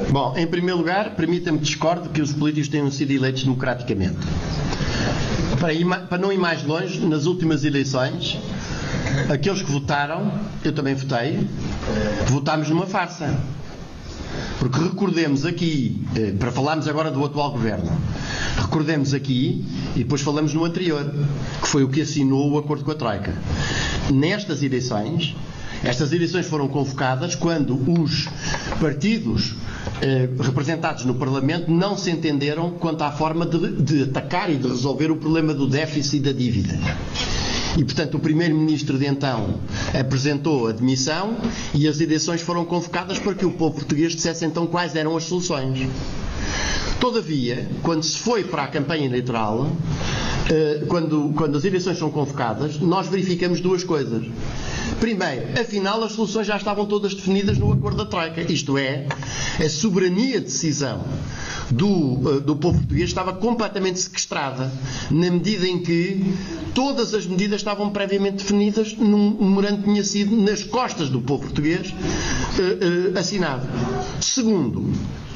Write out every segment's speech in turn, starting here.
Bom, em primeiro lugar, permita-me discordar que os políticos tenham sido eleitos democraticamente. Para não ir mais longe, nas últimas eleições, aqueles que votaram, eu também votei, votámos numa farsa. Porque recordemos aqui, para falarmos agora do atual governo, recordemos aqui, e depois falamos no anterior, que foi o que assinou o acordo com a Troika. Nestas eleições, estas eleições foram convocadas quando os partidos representados no Parlamento não se entenderam quanto à forma de atacar e de resolver o problema do déficit e da dívida. E, portanto, o primeiro-ministro de então apresentou a demissão e as eleições foram convocadas para que o povo português dissesse então quais eram as soluções. Todavia, quando se foi para a campanha eleitoral, quando as eleições são convocadas, nós verificamos duas coisas. Primeiro, afinal as soluções já estavam todas definidas no acordo da Troika, isto é, a soberania de decisão do povo português estava completamente sequestrada, na medida em que todas as medidas estavam previamente definidas num memorando que tinha sido nas costas do povo português assinado. Segundo,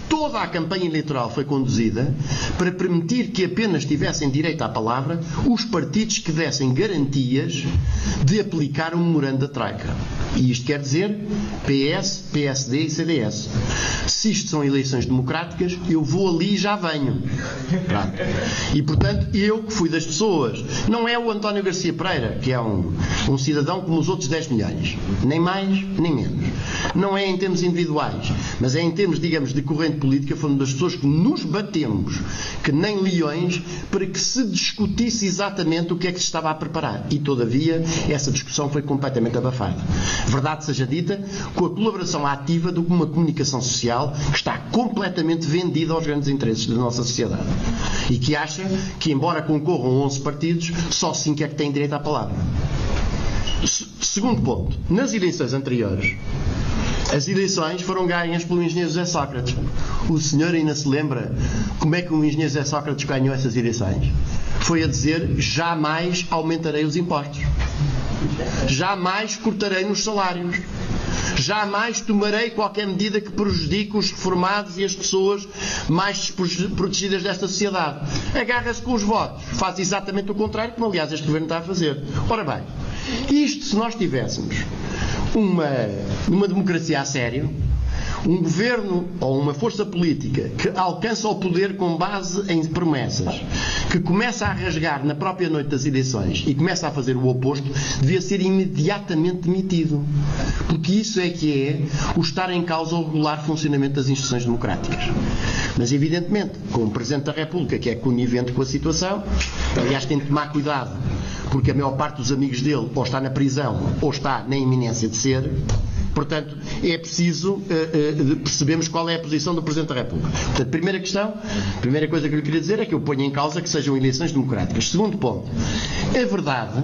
toda a campanha eleitoral foi conduzida para permitir que apenas tivessem direito à palavra os partidos que dessem garantias de aplicar o memorando da Troika. E isto quer dizer PS, PSD e CDS. Se isto são eleições democráticas, eu vou ali e já venho. Pronto. E, portanto, eu que fui das pessoas, não é o António Garcia Pereira, que é um cidadão como os outros 10 milhões, nem mais, nem menos. Não é em termos individuais, mas é em termos, digamos, de corrente política, foi uma das pessoas que nos batemos, que nem leões, para que se discutisse exatamente o que é que se estava a preparar. E, todavia, essa discussão foi completamente abafada. Verdade seja dita, com a colaboração ativa de uma comunicação social que está completamente vendida aos grandes interesses da nossa sociedade. E que acha que, embora concorram 11 partidos, só 5 é que têm direito à palavra. Segundo ponto, nas eleições anteriores, as eleições foram ganhas pelo engenheiro José Sócrates. O senhor ainda se lembra como é que o engenheiro José Sócrates ganhou essas eleições? Foi a dizer: jamais aumentarei os impostos, jamais cortarei nos salários, jamais tomarei qualquer medida que prejudique os reformados e as pessoas mais desprotegidas desta sociedade. Agarra-se com os votos, faz exatamente o contrário, como aliás este governo está a fazer. Ora bem, isto se nós tivéssemos numa democracia a sério, um governo ou uma força política que alcança o poder com base em promessas, que começa a rasgar na própria noite das eleições e começa a fazer o oposto, devia ser imediatamente demitido. Porque isso é que é o estar em causa o regular funcionamento das instituições democráticas. Mas, evidentemente, com o Presidente da República, que é conivente com a situação, aliás, tem de tomar cuidado, porque a maior parte dos amigos dele ou está na prisão ou está na iminência de ser. Portanto, é preciso percebermos qual é a posição do Presidente da República. Portanto, primeira coisa que eu lhe queria dizer é que eu ponho em causa que sejam eleições democráticas. Segundo ponto, a verdade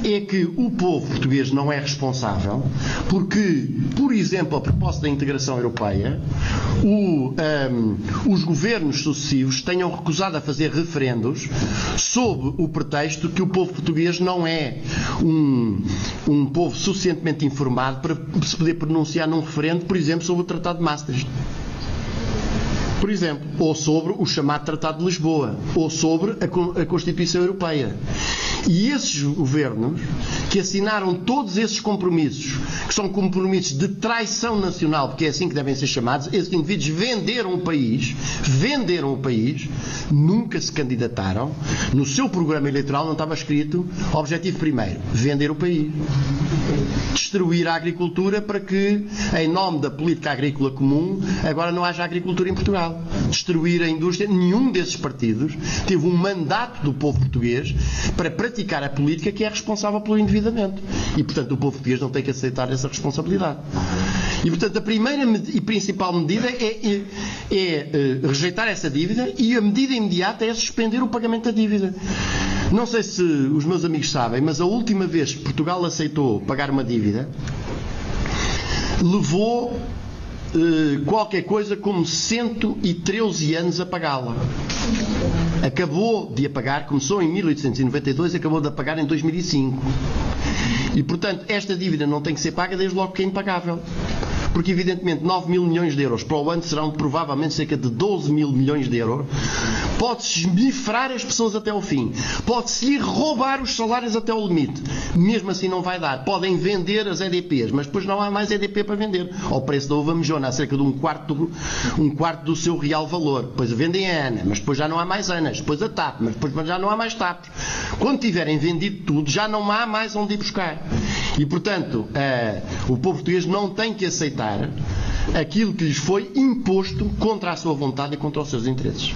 é que o povo português não é responsável porque, por exemplo, a propósito da integração europeia, os governos sucessivos tenham recusado a fazer referendos sob o pretexto que o povo português não é um povo suficientemente informado para se poder pronunciar num referendo, por exemplo, sobre o Tratado de Maastricht. Por exemplo, ou sobre o chamado Tratado de Lisboa, ou sobre a Constituição Europeia. E esses governos que assinaram todos esses compromissos, que são compromissos de traição nacional, porque é assim que devem ser chamados, esses indivíduos venderam o país, nunca se candidataram, no seu programa eleitoral não estava escrito objetivo primeiro, vender o país. Destruir a agricultura para que, em nome da política agrícola comum, agora não haja agricultura em Portugal. Destruir a indústria. Nenhum desses partidos teve um mandato do povo português para praticar a política que é responsável pelo endividamento. E, portanto, o povo português não tem que aceitar essa responsabilidade. E, portanto, a primeira e principal medida é rejeitar essa dívida, e a medida imediata é suspender o pagamento da dívida. Não sei se os meus amigos sabem, mas a última vez que Portugal aceitou pagar uma dívida, levou qualquer coisa como 113 anos a pagá-la. Acabou de a pagar, começou em 1892, acabou de a pagar em 2005. E, portanto, esta dívida não tem que ser paga desde logo que é impagável. porque evidentemente 9 mil milhões de euros para o ano serão provavelmente cerca de 12 mil milhões de euros. Pode-se esmifrar as pessoas até ao fim, pode-se ir roubar os salários até ao limite, mesmo assim não vai dar. Podem vender as EDPs, mas depois não há mais EDP para vender, ao preço da uva mejona, a cerca de um quarto do seu real valor. Depois vendem a ANA, mas depois já não há mais ANAs, depois a TAP, mas depois já não há mais TAPs. Quando tiverem vendido tudo, já não há mais onde ir buscar. E, portanto, o povo português não tem que aceitar aquilo que lhes foi imposto contra a sua vontade e contra os seus interesses.